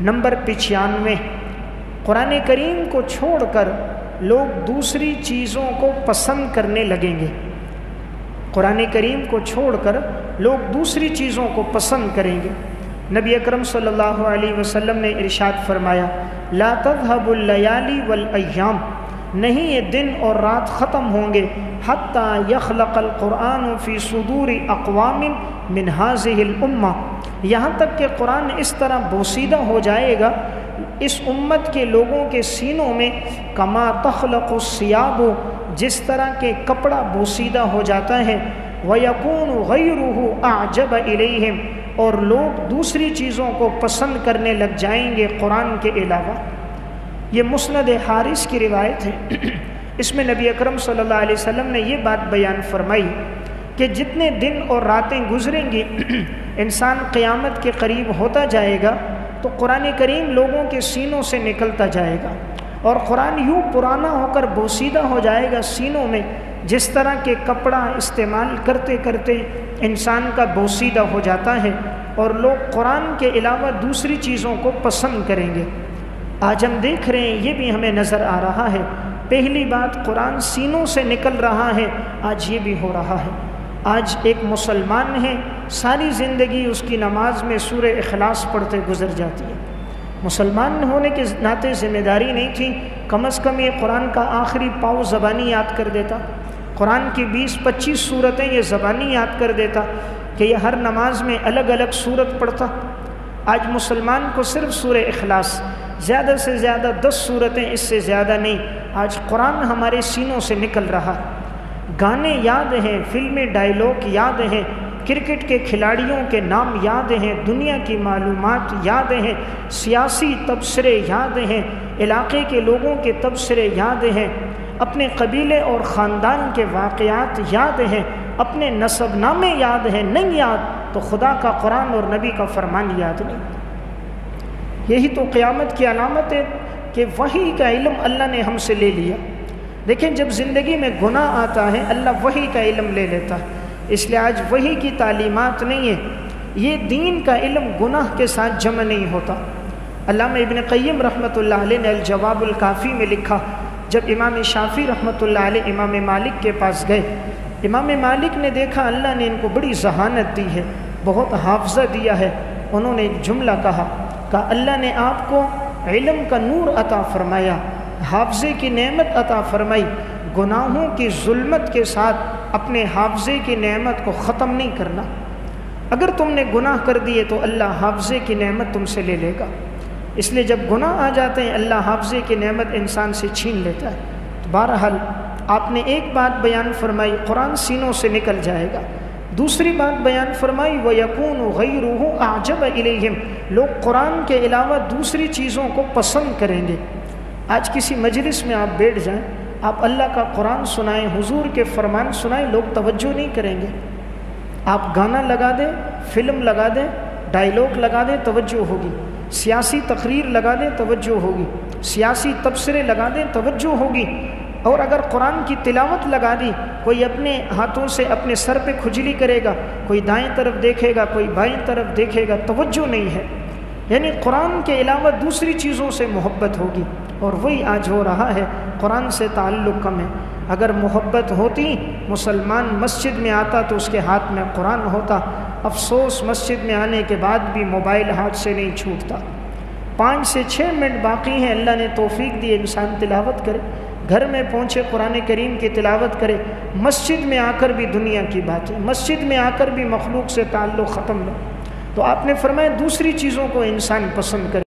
Number 95، قرآن کریم کو چھوڑ کر لوگ دوسری چیزوں کو پسند کرنے لگیں گے۔ قرآن کریم کو چھوڑ کر لوگ دوسری چیزوں کو پسند کریں گے۔ نبی اکرم صلی اللہ علیہ وسلم نے ارشاد فرمایا، لا تذهب اللیالی والایام، نہیں یہ دن اور رات ختم ہوں گے حتی یخلق القرآن فی صدور اقوام من هذه الامہ، یہاں تک کہ قرآن اس طرح بوسیدہ ہو جائے گا اس امت کے لوگوں کے سینوں میں، کما تخلق الثیاب، جس طرح کہ کپڑا بوسیدہ ہو جاتا ہے، وَيَكُونُ غَيْرُهُ أَعْجَبَ إِلَيْهِمْ، اور لوگ دوسری چیزوں کو پسند کرنے لگ جائیں گے قرآن کے علاوہ۔ یہ مسند حارث کی روایت ہے۔ اس میں نبی اکرم صلی اللہ علیہ وسلم نے یہ بات بیان فرمائی کہ جتنے دن اور راتیں گزریں گی انسان قیامت کے قریب ہوتا جائے گا تو قرآن کریم لوگوں کے سینوں سے نکلتا جائے گا، اور قرآن یوں پرانا ہو کر بوسیدہ ہو جائے گا سینوں میں، جس طرح کہ کپڑا استعمال کرتے کرتے انسان کا بوسیدہ ہو جاتا ہے، اور لوگ قرآن کے علاوہ دوسری چیزوں کو پسند کریں گے۔ آج ہم دیکھ رہے ہیں، یہ بھی ہمیں نظر آ رہا ہے۔ پہلی بات قرآن سینوں سے نکل رہا ہے، آج یہ بھی ہو رہا ہے۔ آج ایک مسلمان ہے، ساری زندگی اس کی نماز میں سورہ اخلاص پڑھتے گزر جاتی ہے۔ مسلمان ہونے کے ناطے ذمہ داری نہیں تھی، کم از کم یہ قرآن کا آخری پاؤ زبانی یاد کر دیتا، قرآن کی 20-25 صورتیں یہ زبانی یاد کر دیتا کہ یہ ہر نماز میں الگ الگ صورت پڑھتا۔ آج مسلمان کو صرف سورہ اخلاص، زیادہ سے زیادہ 10 صورتیں، اس سے زیادہ نہیں۔ آج قرآن ہمارے سینوں سے نکل رہا، گانے یاد ہیں، فلمی ڈائیلاگ یاد ہیں، کرکٹ کے کھلاڑیوں کے نام یاد ہیں، دنیا کی معلومات یاد ہیں، سیاسی تبصرے یاد ہیں، علاقے کے لوگوں کے تبصرے یاد ہیں، اپنے قبیلے اور خاندان کے واقعات یاد ہیں، اپنے نسب نامے یاد ہیں۔ نہیں یاد تو خدا کا قرآن اور نبی کا فرمان یاد نہیں۔ یہی تو قیامت کی علامت ہے کہ وحی کا علم اللہ نے ہم سے لے لیا۔ دیکھیں، جب زندگی میں گناہ آتا ہے اللہ وحی کا علم لے لیتا ہے، اس لیے آج وحی کی تعلیمات نہیں ہے۔ یہ دین کا علم گناہ کے ساتھ جمع نہیں ہوتا۔ علامہ ابن قیم رحمۃ اللہ علیہ نے الجواب الکافی میں لکھا، جب امام شافعی رحمۃ اللہ علیہ امام مالک کے پاس گئے، امام مالک نے دیکھا اللہ نے ان کو بڑی ذہانت دی ہے، بہت حافظہ دیا ہے۔ انہوں نے ایک جملہ کہا اللہ نے آپ کو علم کا نور عطا فرمایا، حافظے کی نعمت عطا فرمائی، گناہوں کی ظلمت کے ساتھ اپنے حافظے کی نعمت کو ختم نہیں کرنا۔ اگر تم نے گناہ کر دیے تو اللہ حافظے کی نعمت تم سے لے لے گا۔ اس لیے جب گناہ آ جاتے ہیں اللہ حافظے کی نعمت انسان سے چھین لیتا ہے۔ تو بہرحال آپ نے ایک بات بیان فرمائی، قرآن سینوں سے نکل جائے گا۔ دوسری بات بیان فرمائی، وَيَكُونُ غَيْرُهُ أَعْجَبَ إِلَيْهِمْ، لوگ قرآن کے علاوہ دوسری چیزوں کو پسند کریں گے۔ آج کسی مجلس میں آپ بیٹھ جائیں، آپ اللہ کا قرآن سنائیں، حضور کے فرمان سنائیں، لوگ توجہ نہیں کریں گے۔ آپ گانا لگا دیں، فلم لگا دیں، ڈائیلاگ لگا دیں، توجہ ہوگی۔ سیاسی تقریر لگا دیں، توجہ ہوگی۔ سیاسی تبصرے لگا دیں، توجہ ہوگی۔ اور اگر قرآن کی تلاوت لگا دی، کوئی اپنے ہاتھوں سے اپنے سر پہ کھجلی کرے گا، کوئی دائیں طرف دیکھے گا، کوئی بائیں طرف دیکھے گا، توجہ نہیں ہے۔ یعنی قرآن کے علاوہ دوسری چیزوں سے محبت ہوگی، اور وہی آج ہو رہا ہے۔ قرآن سے تعلق کم ہے۔ اگر محبت ہوتی، مسلمان مسجد میں آتا تو اس کے ہاتھ میں قرآن ہوتا۔ افسوس، مسجد میں آنے کے بعد بھی موبائل ہاتھ سے نہیں چھوٹتا۔ 5 سے 6 منٹ باقی ہیں، اللہ نے توفیق دی انسان تلاوت کرے، گھر میں پہنچے قرآن کریم کی تلاوت کرے۔ مسجد میں آ کر بھی دنیا کی باتیں، مسجد میں آ کر بھی مخلوق سے تعلق ختم ہو۔ تو آپ نے فرمایا دوسری چیزوں کو انسان پسند کرے۔